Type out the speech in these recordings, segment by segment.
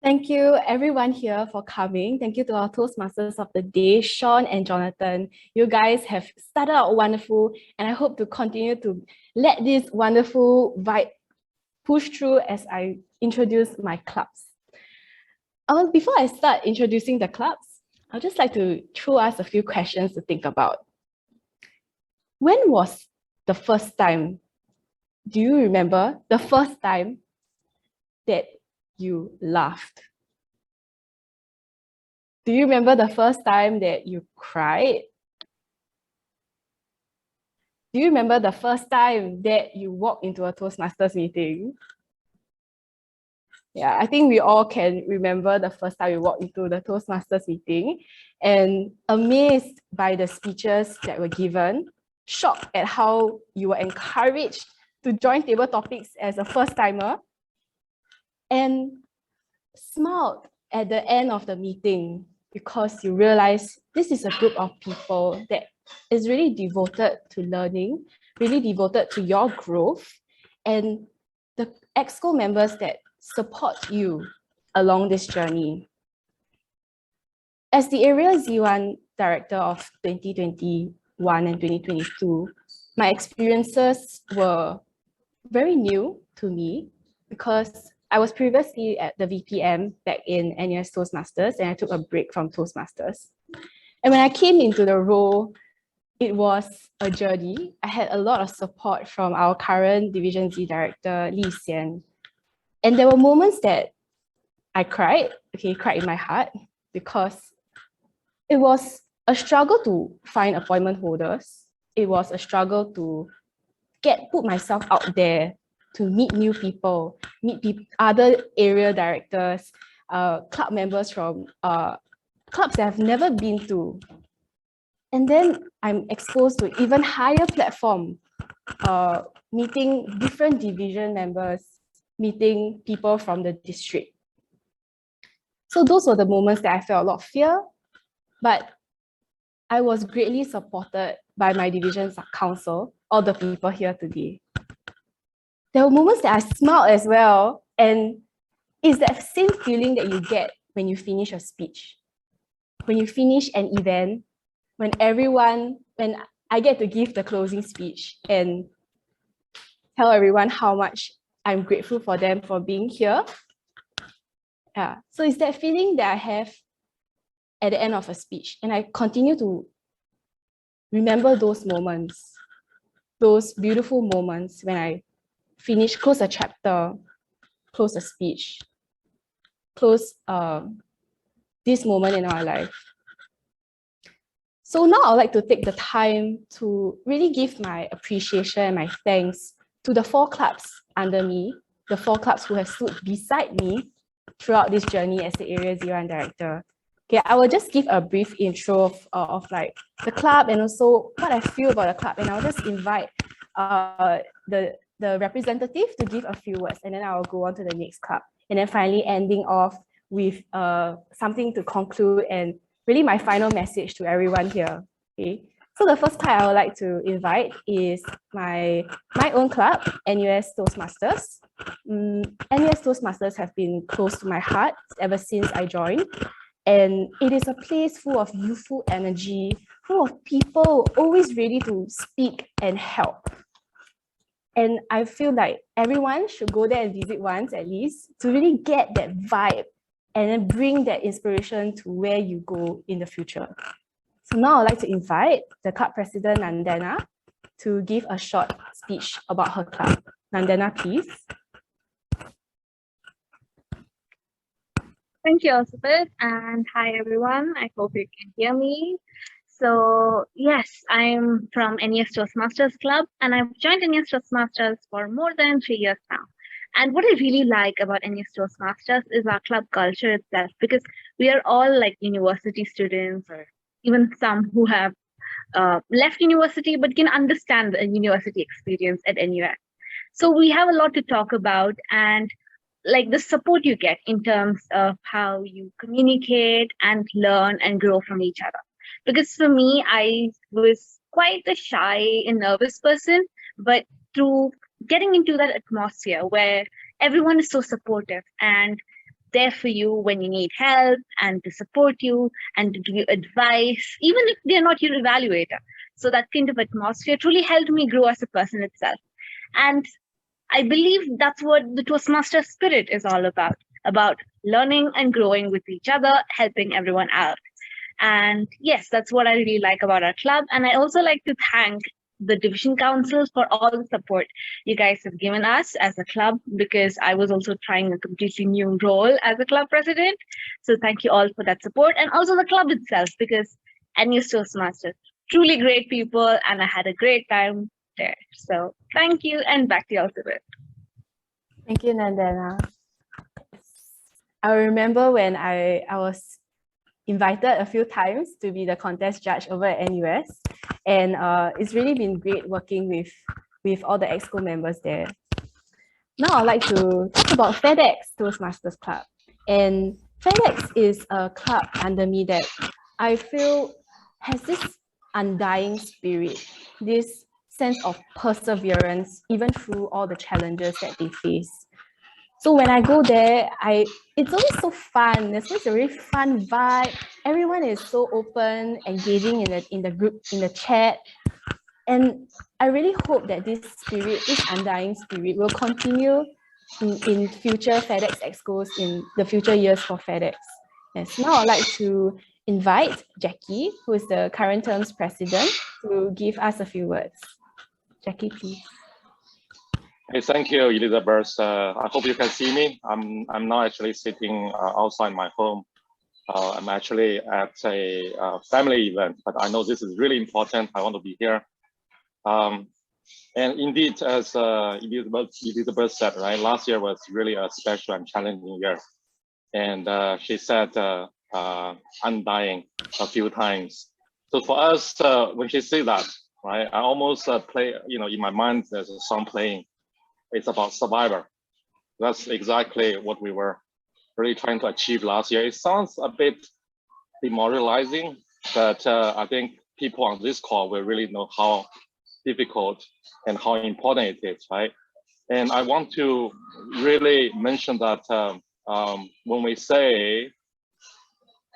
Thank you everyone here for coming. Thank you to our Toastmasters of the day, Sean and Jonathan. You guys have started out wonderful, and I hope to continue to let this wonderful vibe push through as I introduce my clubs. Before I start introducing the clubs, I'd just like to throw us a few questions to think about. When was the first time, do you remember the first time that you laughed? Do you remember the first time that you cried? Do you remember the first time that you walked into a Toastmasters meeting? Yeah, I think we all can remember the first time we walked into the Toastmasters meeting and amazed by the speeches that were given, shocked at how you were encouraged to join table topics as a first timer, and smiled at the end of the meeting because you realize this is a group of people that is really devoted to learning, really devoted to your growth, and the EXCO members that support you along this journey. As the Area Z1 Director of 2021 and 2022, my experiences were very new to me because I was previously at the VPM back in NUS Toastmasters, and I took a break from Toastmasters. And when I came into the role, it was a journey. I had a lot of support from our current Division Z Director, Li Xian. And there were moments that I cried, cried in my heart, because it was a struggle to find appointment holders. It was a struggle to put myself out there, to meet new people, other area directors, club members from clubs that I've never been to. And then I'm exposed to even higher platform, meeting different division members, meeting people from the district. So those were the moments that I felt a lot of fear, but I was greatly supported by my division's council, all the people here today. There were moments that I smiled as well, and it's that same feeling that you get when you finish a speech, when you finish an event, when I get to give the closing speech and tell everyone how much I'm grateful for them for being here. Yeah, so it's that feeling that I have at the end of a speech, and I continue to remember those moments, those beautiful moments when I close a chapter, close a speech, close this moment in our life. So now I'd like to take the time to really give my appreciation and my thanks to the 4 clubs under me, the 4 clubs who have stood beside me throughout this journey as the Area Z1 Director. Okay, I will just give a brief intro of like the club and also what I feel about the club, and I'll just invite the representative to give a few words, and then I'll go on to the next club, and then finally ending off with something to conclude and really my final message to everyone here. Okay, so the first club I would like to invite is my own club, NUS Toastmasters. NUS Toastmasters have been close to my heart ever since I joined, and it is a place full of youthful energy, full of people always ready to speak and help. And I feel like everyone should go there and visit once at least to really get that vibe and then bring that inspiration to where you go in the future. So now I'd like to invite the club president, Nandana, to give a short speech about her club. Nandana, please. Thank you, Elizabeth, and hi everyone. I hope you can hear me. So yes, I'm from NES Toastmasters Club, and I've joined NES Toastmasters for more than 3 years now. And what I really like about NES Toastmasters is our club culture itself, because we are all like university students, or even some who have left university but can understand the university experience at NUS. So we have a lot to talk about, and like the support you get in terms of how you communicate and learn and grow from each other. Because for me, I was quite a shy and nervous person, but through getting into that atmosphere where everyone is so supportive and there for you when you need help and to support you and to give you advice, even if they're not your evaluator. So that kind of atmosphere truly helped me grow as a person itself. And I believe that's what the Toastmaster spirit is all about learning and growing with each other, helping everyone out. And yes, that's what I really like about our club. And I also like to thank the division councils for all the support you guys have given us as a club, because I was also trying a completely new role as a club president. So thank you all for that support, and also the club itself, because NUS Toastmasters, truly great people, and I had a great time there. So thank you, and back to you, Elizabeth. Thank you, Nandana. I remember when I was invited a few times to be the contest judge over at NUS, and it's really been great working with all the EXCO members there. Now I'd like to talk about FedEx Toastmasters Club. And FedEx is a club under me that I feel has this undying spirit, this sense of perseverance, even through all the challenges that they face. So when I go there, it's always so fun. There's always a really fun vibe. Everyone is so open, engaging in the group, in the chat. And I really hope that this spirit, this undying spirit, will continue in future FedEx Expos in the future years for FedEx. Yes, now I'd like to invite Jacky, who is the current term's president, to give us a few words. Jacky, please. Hey, thank you, Elizabeth. I hope you can see me. I'm now actually sitting outside my home. I'm actually at a family event, but I know this is really important. I want to be here. And indeed, as Elizabeth said, right, last year was really a special and challenging year. And she said undying a few times. So for us, when she said that, right, I almost play, in my mind, there's a song playing. It's about survivor. That's exactly what we were really trying to achieve last year. It sounds a bit demoralizing, but I think people on this call will really know how difficult and how important it is, right? And I want to really mention that when we say,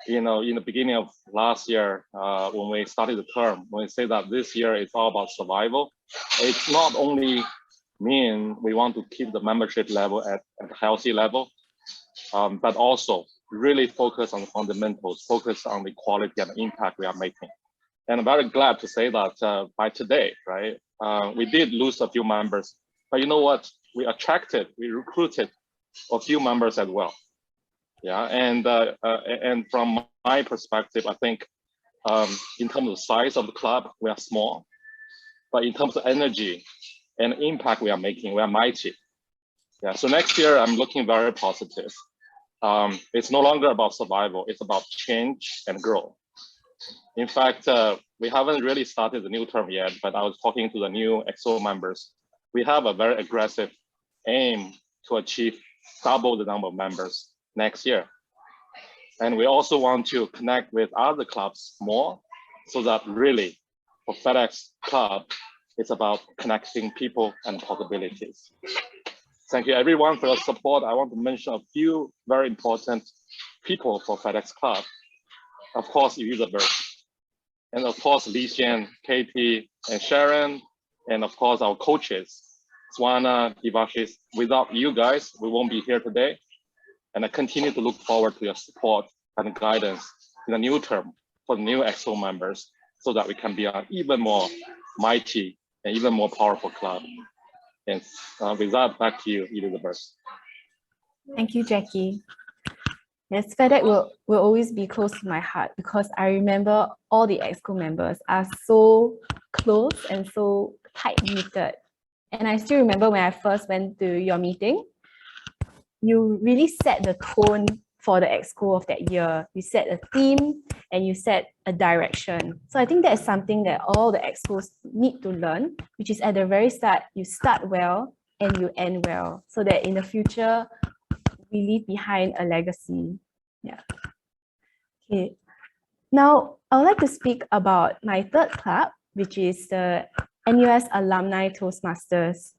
in the beginning of last year, when we started the term, when we say that this year is all about survival, it's not only mean we want to keep the membership level at a healthy level, but also really focus on the fundamentals, focus on the quality and impact we are making. And I'm very glad to say that by today, right, we did lose a few members, but you know what? We recruited a few members as well. Yeah, and from my perspective, I think in terms of size of the club, we are small, but in terms of energy and impact we are making, we are mighty. Yeah, so next year I'm looking very positive. It's no longer about survival, it's about change and growth. In fact, we haven't really started the new term yet, but I was talking to the new EXO members. We have a very aggressive aim to achieve double the number of members next year. And we also want to connect with other clubs more, so that really for FedEx Club, it's about connecting people and possibilities. Thank you everyone for your support. I want to mention a few very important people for FedEx Club. Of course, Elizabeth, and of course, Li-Xian, Katie, and Sharon, and of course, our coaches, Swana, Devashis. Without you guys, we won't be here today. And I continue to look forward to your support and guidance in the new term for the new EXO members, so that we can be an even more mighty and even more powerful club. And with that, back to you, Elizabeth. Thank you, Jacky. Yes, FedEx will always be close to my heart, because I remember all the EXCO members are so close and so tight-knitted. And I still remember when I first went to your meeting, you really set the tone for the EXCO of that year. You set a theme and you set a direction. So I think that's something that all the EXCOs need to learn, which is at the very start, you start well and you end well, so that in the future, we leave behind a legacy. Yeah. Okay. Now, I would like to speak about my third club, which is the NUS Alumni Toastmasters.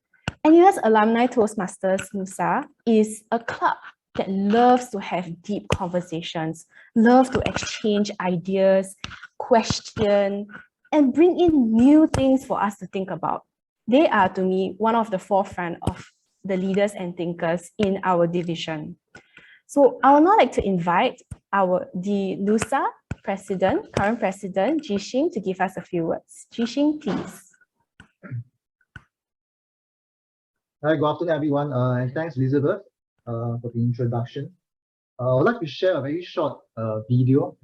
NUS Alumni Toastmasters, Nusa, is a club that loves to have deep conversations, love to exchange ideas, question, and bring in new things for us to think about. They are, to me, one of the forefront of the leaders and thinkers in our division. So I would now like to invite the LUSA president, current president, Shing, to give us a few words. Shing, please. Hi, good afternoon, everyone, and thanks, Elizabeth, for the introduction. I would like to share a very short video,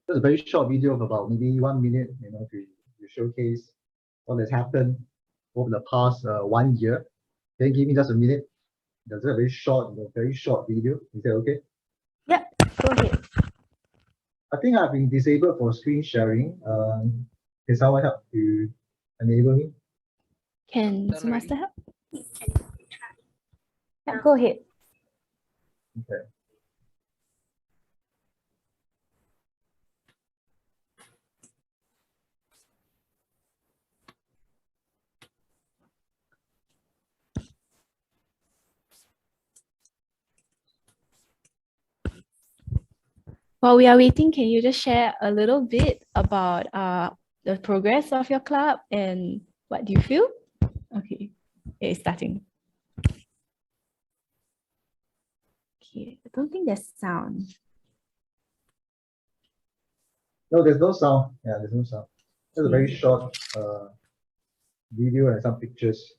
just a very short video of about maybe 1 minute, to showcase what has happened over the past 1 year. Can you give me just a minute? That's a very short video. Is that okay? Yeah, go ahead. I think I've been disabled for screen sharing. Can someone help to enable me? Can Master help? Yeah, go ahead. Okay. While we are waiting, can you just share a little bit about the progress of your club and what do you feel? Okay, it's starting. Okay, I don't think there's sound. No, there's no sound. Yeah, there's no sound. Just a very short video and some pictures.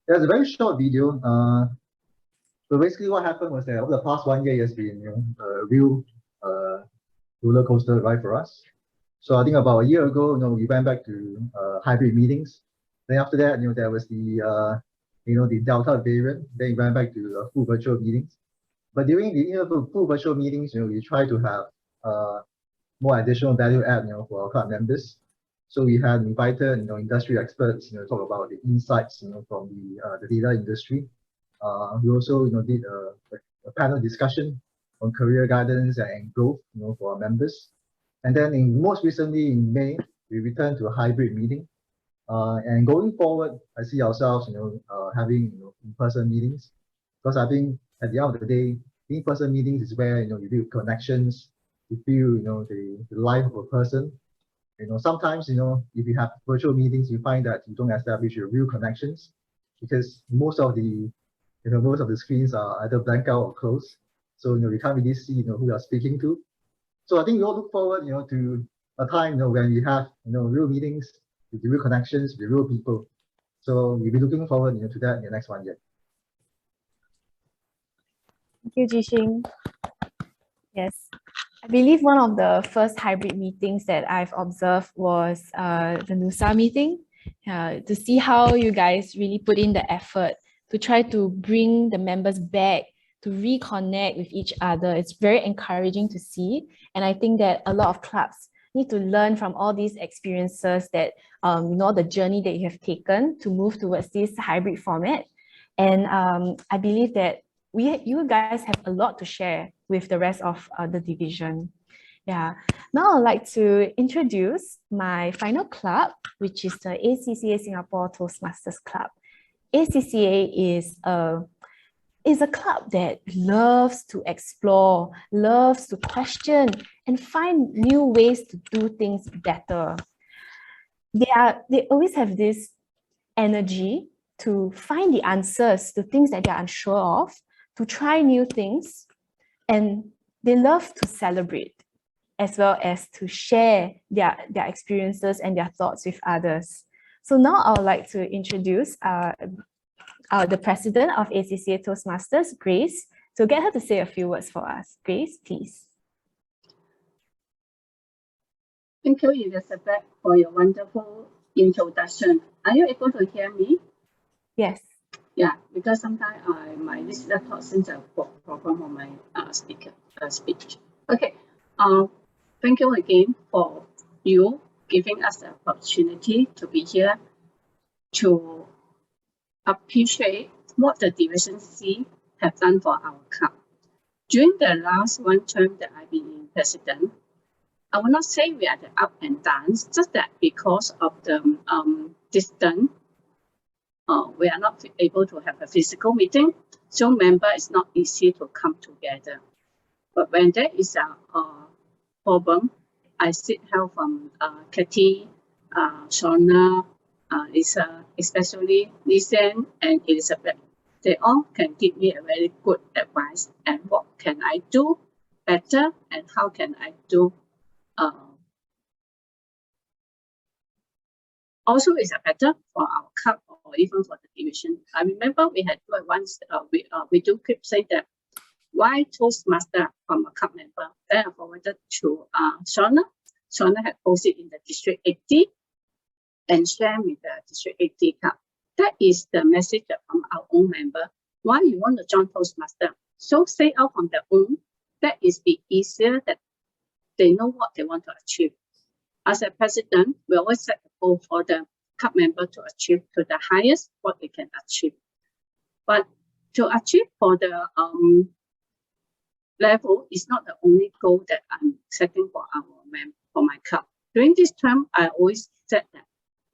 There's a very short video. So basically what happened was that over the past 1 year, it has been a real roller coaster ride for us. So I think about a year ago, we went back to hybrid meetings. Then after that, there was the the Delta variant. Then we went back to full virtual meetings. But during the full virtual meetings, we try to have more additional value add, for our club members. So we had invited, industry experts, talk about the insights, from the data industry. We also, did a panel discussion on career guidance and growth, for our members. And then most recently in May, we returned to a hybrid meeting. And going forward, I see ourselves, having in-person meetings, because I think at the end of the day, in-person meetings is where you build connections, you feel the life of a person. Sometimes if you have virtual meetings, you find that you don't establish your real connections because most of the screens are either blank out or closed, so you can't really see who you are speaking to. So I think we all look forward to a time when we have real meetings with the real connections with real people. So we'll be looking forward to that in the next 1 year. Thank you, Shing. Yes, I believe one of the first hybrid meetings that I've observed was the NUSA meeting, to see how you guys really put in the effort to try to bring the members back to reconnect with each other. It's very encouraging to see. And I think that a lot of clubs need to learn from all these experiences that, the journey that you have taken to move towards this hybrid format. And I believe that you guys have a lot to share with the rest of the division. Yeah. Now I'd like to introduce my final club, which is the ACCA Singapore Toastmasters Club. ACCA is a club that loves to explore, loves to question, and find new ways to do things better. They always have this energy to find the answers to things that they're unsure of, to try new things, and they love to celebrate. as well as to share their experiences and their thoughts with others. So now I would like to introduce the president of ACCA Toastmasters, Grace, to get her to say a few words for us. Grace, please. Thank you, Elizabeth, for your wonderful introduction. Are you able to hear me? Yes. Yeah, because sometimes my this laptop seems to have a problem on my speech. Okay. Thank you again for you giving us the opportunity to be here to appreciate what the Division C have done for our club. During the last one term that I've been in president, I will not say we are the up and downs, just that because of the distance, we are not able to have a physical meeting, so member is not easy to come together. But when there is a problem, I seek help from Katie, Shauna, Lisa, especially Lisa and Elizabeth. They all can give me a very good advice and what can I do better and how can I do also is better for our club or even for the division. I remember we had once we do keep saying that why Toastmaster from a club member. Then I forwarded to Shauna. Shauna had posted in the District 80 and shared with the District 80 club. That is the message from our own member. Why you want to join Toastmaster? So say out from their own. That is be easier that they know what they want to achieve. As a president, we always set a goal for the club member to achieve to the highest what they can achieve. But to achieve for the level is not the only goal that I'm setting for my club. During this term, I always said that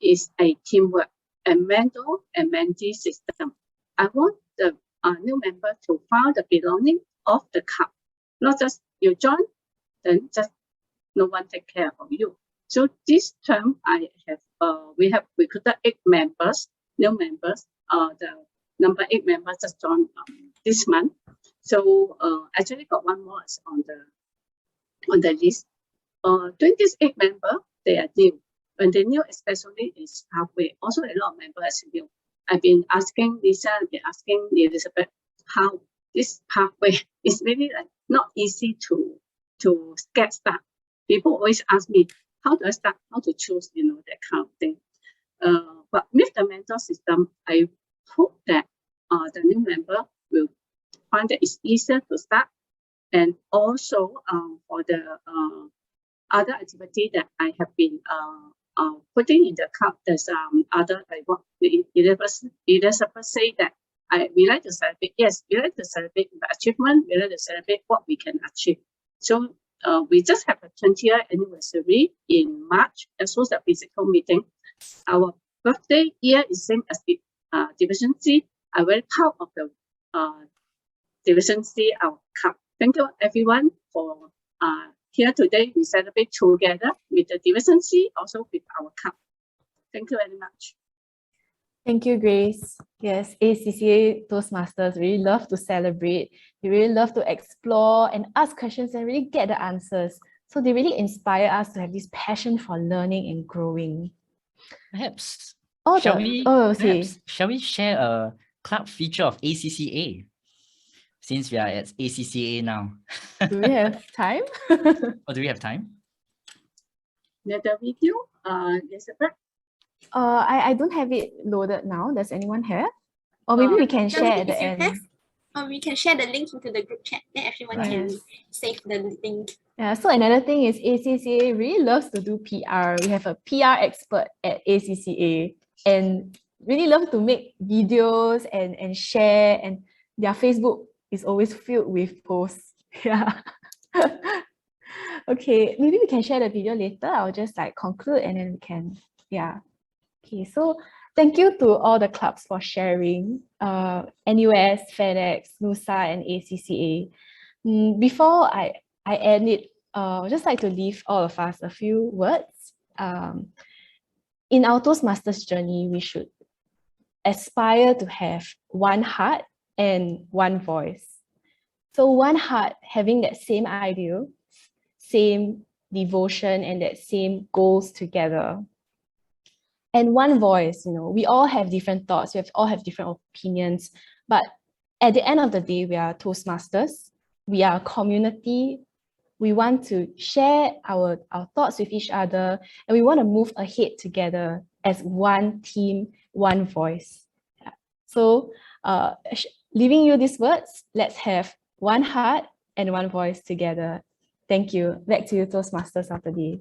it's a teamwork, a mentor and mentee system. I want the new member to find the belonging of the club, not just you join, then just no one take care of you. So this term, we have recruited 8 members, new members. The number 8 members just joined this month. So actually got one more on the list. During these 8 members, they are new. When they're new, especially is halfway. Also a lot of members are new. I've been asking Lisa, I've been asking Elizabeth how this pathway is really like not easy to get started. People always ask me, how do I start? How to choose, that kind of thing. But with the mentor system, I hope that the new member will find that it's easier to start. And also for the other activity that I have been putting in the club, there's other like what Elizabeth say that we like to celebrate. Yes, we like to celebrate the achievement. We like to celebrate what we can achieve. So we just have a 20th anniversary in March, as well as a physical meeting. Our birthday year is same as the Division C. I'm very proud of the Division C, our club. Thank you everyone for here today. We celebrate together with the Division C, also with our club. Thank you very much. Thank you, Grace. Yes, ACCA Toastmasters really love to celebrate. They really love to explore and ask questions and really get the answers. So they really inspire us to have this passion for learning and growing. Perhaps, Oh, shall we share a club feature of ACCA? Since we are at ACCA now. Do we have time? Or do we have time? The video, Elizabeth? I don't have it loaded now. Does anyone have? Or maybe we can share at the end. We can share the link into the group chat. Then everyone can save the link. Yeah, so another thing is ACCA really loves to do PR. We have a PR expert at ACCA and really love to make videos and share, and their Facebook is always filled with posts. Yeah. Okay, maybe we can share the video later. I'll just like conclude and then we can, yeah. Okay, so thank you to all the clubs for sharing, NUS, FedEx, NUSA, and ACCA. Before I end it, I'd just like to leave all of us a few words. In our Toastmasters journey, we should aspire to have one heart and one voice. So one heart having that same ideal, same devotion and that same goals together. And one voice, we all have different thoughts, all have different opinions, but at the end of the day, we are Toastmasters, we are a community, we want to share our thoughts with each other, and we want to move ahead together as one team, one voice. Yeah. So leaving you these words, let's have one heart and one voice together. Thank you. Back to you, Toastmasters of the day.